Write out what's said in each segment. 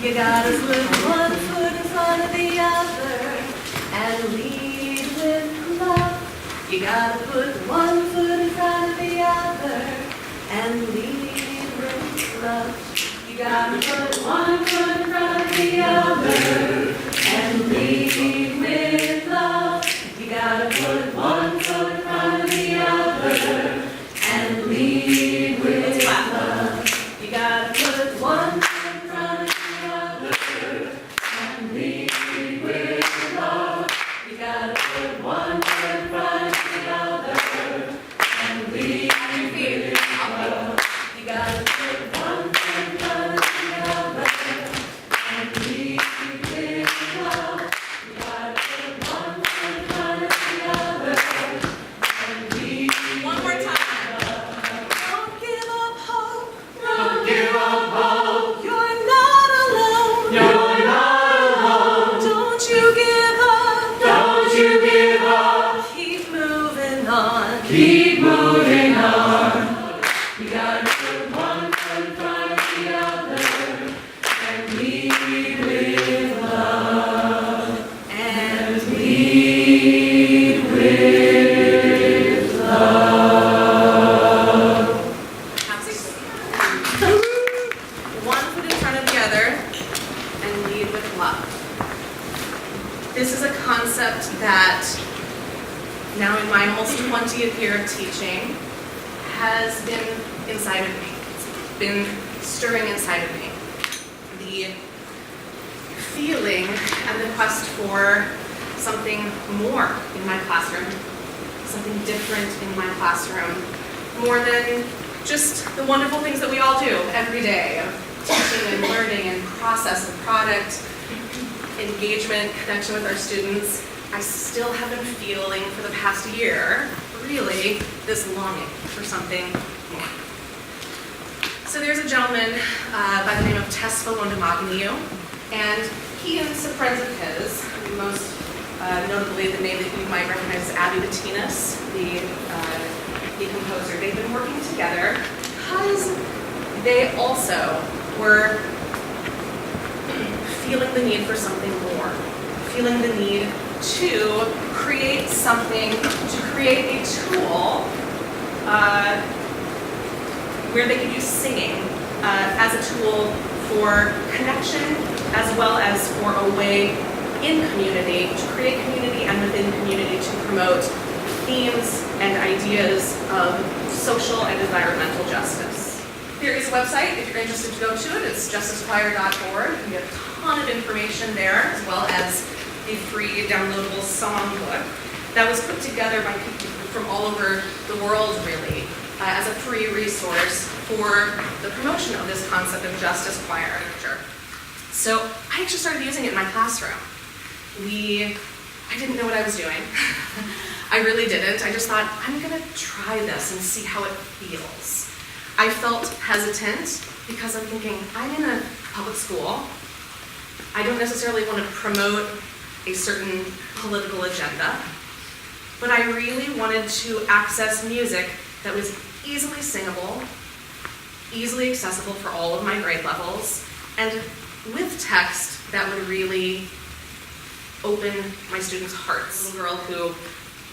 You gotta put one foot in front of the other and lead with love. You gotta put one foot in front of the other and lead with love. You gotta put one foot in front of the other and lead with love. You gotta put one foot in front of the other and lead with love. You gotta put one foot in front of the other and lead with love. You gotta put one foot in front of the other and lead with love. You gotta put one foot in front of the other and lead with love. You gotta put one foot in front of the other and lead. One more time. Don't give up hope. Don't give up hope. You're not alone. You're not alone. Don't you give up. Don't you give up. Keep moving on. Keep moving on. You gotta put one foot in front of the other and lead with love. And lead with love. One foot in front of the other and lead with love. This is a concept that now in my almost 20th year of teaching has been inside of me. It's been stirring inside of me. The feeling and the quest for something more in my classroom, something different in my classroom, more than just the wonderful things that we all do every day of teaching and learning and process and product, engagement, connection with our students. I still have been feeling for the past year, really, this longing for something more. So there's a gentleman by the name of Tesfa Wondamagniu, and he and some friends of his, most notably the name that you might recognize is Abby Bettinas, the composer, they've been working together because they also were feeling the need for something more, feeling the need to create something, to create a tool where they could use singing as a tool for connection as well as for a way in community, to create community and within community to promote themes and ideas of social and environmental justice. There is a website if you're interested to go to it. It's justicechoir.org. You get a ton of information there, as well as the free downloadable songbook that was put together by people from all over the world, really, as a free resource for the promotion of this concept of justice choir literature. So I actually started using it in my classroom. I didn't know what I was doing. I really didn't. I just thought, I'm gonna try this and see how it feels. I felt hesitant because I'm thinking, I'm in a public school. I don't necessarily want to promote a certain political agenda, but I really wanted to access music that was easily singable, easily accessible for all of my grade levels, and with text that would really open my students' hearts. A little girl who,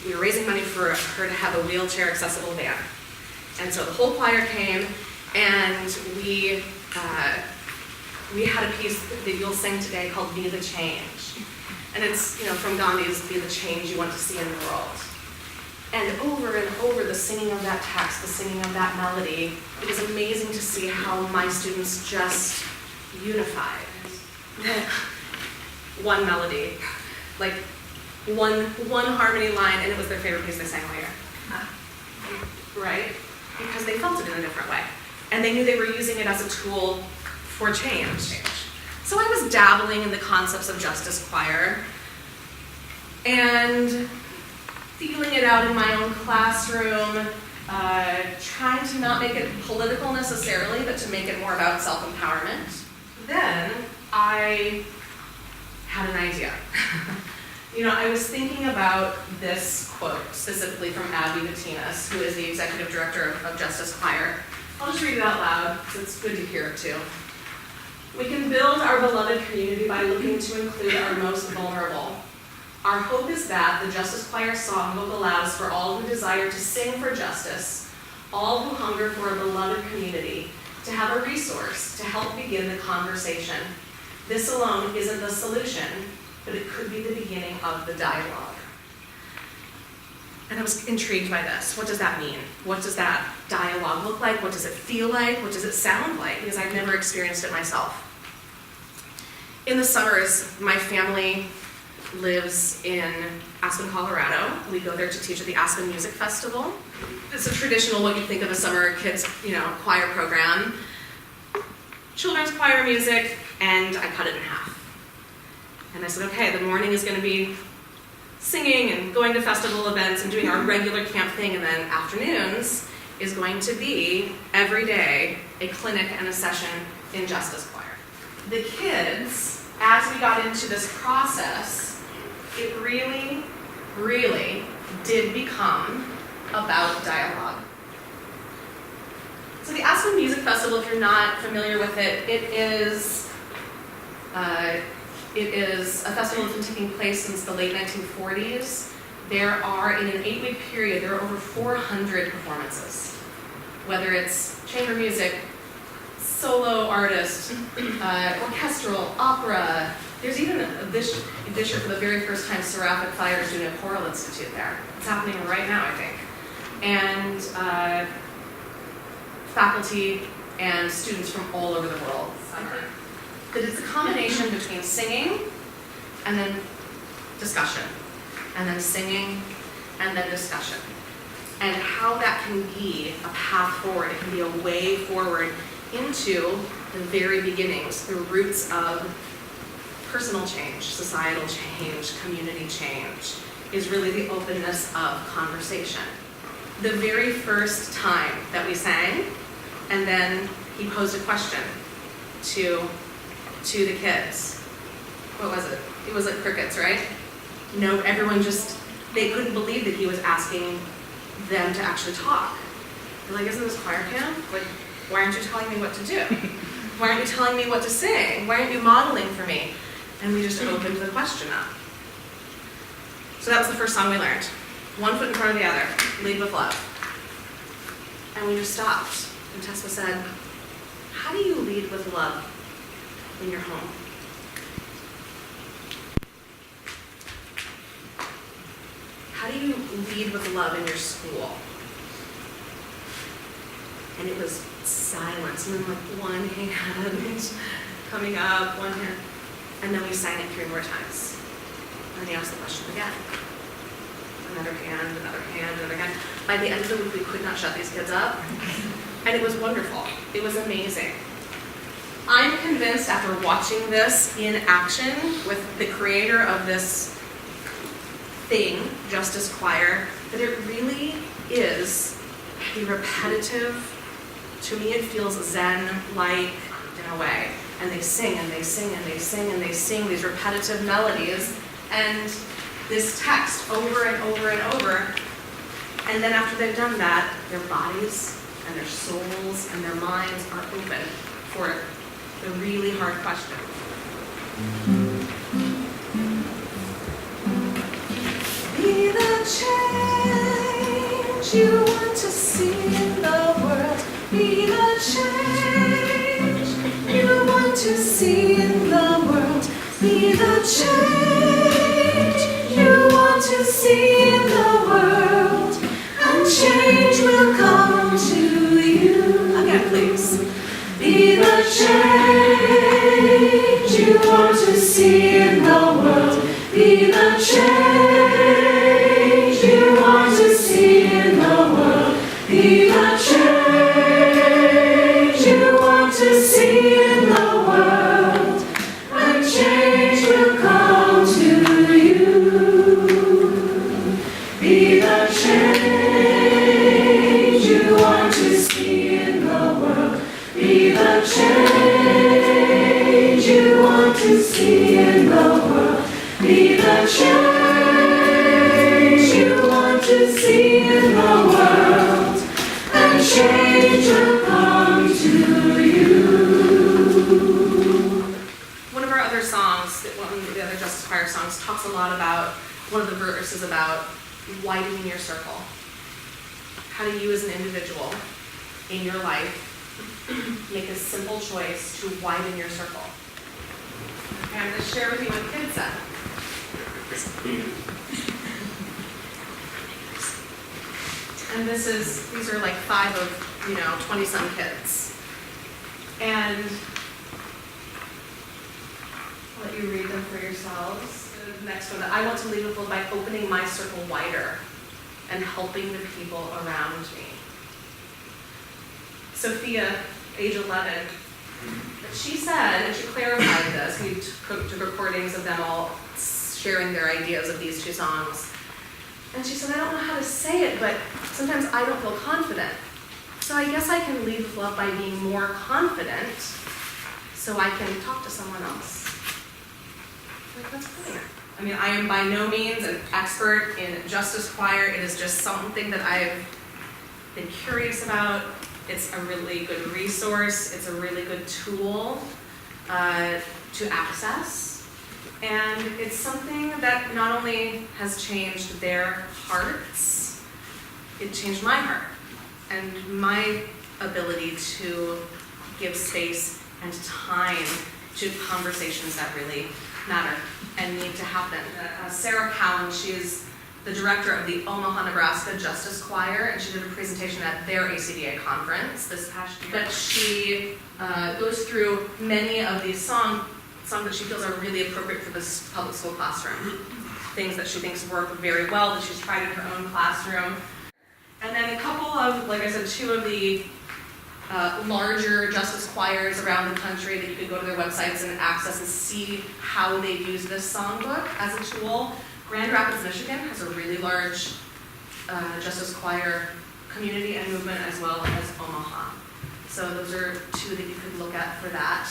we were raising money for her to have a wheelchair accessible van. And so the whole choir came, and we had a piece that you'll sing today called Be the Change. And it's, from Gandhi's Be the Change You Want to See in the World. And over the singing of that text, the singing of that melody, it was amazing to see how my students just unified. One melody, like one harmony line, and it was their favorite piece they sang all year. Right? Because they felt it in a different way. And they knew they were using it as a tool for change. So I was dabbling in the concepts of justice choir and feeling it out in my own classroom, trying to not make it political necessarily, but to make it more about self-empowerment. Then I had an idea. I was thinking about this quote, specifically from Abby Bettinas, who is the executive director of Justice Choir. I'll just read it out loud, because it's good to hear it too. We can build our beloved community by looking to include our most vulnerable. Our hope is that the Justice Choir songbook allows for all who desire to sing for justice, all who hunger for a beloved community, to have a resource to help begin the conversation. This alone isn't the solution, but it could be the beginning of the dialogue. And I was intrigued by this. What does that mean? What does that dialogue look like? What does it feel like? What does it sound like? Because I've never experienced it myself. In the summers, my family lives in Aspen, Colorado. We go there to teach at the Aspen Music Festival. It's a traditional, what you think of a summer kids, choir program. Children's choir music, and I cut it in half. And I said, okay, the morning is going to be singing and going to festival events and doing our regular camp thing, and then afternoons is going to be, every day, a clinic and a session in Justice Choir. The kids, as we got into this process, it really, really did become about dialogue. So the Aspen Music Festival, if you're not familiar with it, it is a festival that's been taking place since the late 1940s. There are, in an 8-week period, there are over 400 performances. Whether it's chamber music, solo artist, orchestral, opera. There's even this year, for the very first time, Seraphic Fire is doing a choral institute there. It's happening right now, I think. And faculty and students from all over the world. That it's a combination between singing and then discussion, and then singing and then discussion. And how that can be a path forward, it can be a way forward into the very beginnings, the roots of personal change, societal change, community change, is really the openness of conversation. The very first time that we sang, and then he posed a question to the kids. What was it? It was like crickets, right? No, everyone they couldn't believe that he was asking them to actually talk. They're like, isn't this choir camp? Like, why aren't you telling me what to do? Why aren't you telling me what to sing? Why aren't you modeling for me? And we just opened the question up. So that was the first song we learned. One foot in front of the other, lead with love. And we just stopped. And Tessa said, how do you lead with love in your home? How do you lead with love in your school? And it was silence, and then like one hand coming up, one hand, and then we sang it 3 more times. And he asked the question again. Another hand, another hand, another hand. By the end of the week, we could not shut these kids up. And it was wonderful. It was amazing. I'm convinced after watching this in action with the creator of this thing, Justice Choir, that it really is a repetitive, to me it feels Zen-like in a way. And they sing and they sing and they sing and they sing these repetitive melodies and this text over and over and over. And then after they've done that, their bodies and their souls and their minds are open for the really hard question. Be the change you want to see in the world. Be the change you want to see in the world. Be the change you want to see in the world. And change will come to you. Again, please. Be the change you want to see in the world. Be the change you want to see in the world. Be the change you want to see in the world. And change will come to you. Be the change you want to see in the world. Be the change you want to see in the world. Be the change you want to see in the world. And change will come to you. lot about, one of the verses about widening your circle. How do you as an individual in your life make a simple choice to widen your circle? Okay, I'm going to share with you what the kid said. And these are like 5 of, 20-some kids. And I'll let you read them for yourselves. The next one, I want to lead with love by opening my circle wider and helping the people around me. Sophia, age 11, she said, and she clarified this, we took recordings of them all sharing their ideas of these 2 songs. And she said, I don't know how to say it, but sometimes I don't feel confident. So I guess I can lead with love by being more confident so I can talk to someone else. Like, that's brilliant. I mean, I am by no means an expert in justice choir. It is just something that I've been curious about. It's a really good resource. It's a really good tool to access. And it's something that not only has changed their hearts, it changed my heart and my ability to give space and time to conversations that really matter and need to happen. Sarah Cowan, she is the director of the Omaha, Nebraska Justice Choir, and she did a presentation at their ACDA conference this past year. But she goes through many of these songs that she feels are really appropriate for this public school classroom. Things that she thinks work very well, that she's tried in her own classroom. And then a couple of, like I said, 2 of the larger justice choirs around the country that you could go to their websites and access and see how they use this songbook as a tool. Grand Rapids, Michigan has a really large justice choir community and movement, as well as Omaha. So those are 2 that you could look at for that.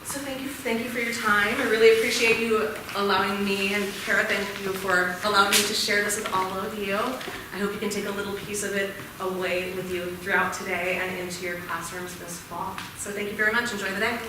So thank you for your time. I really appreciate you allowing me, and Kara, thank you for allowing me to share this with all of you. I hope you can take a little piece of it away with you throughout today and into your classrooms this fall. So thank you very much. Enjoy the day.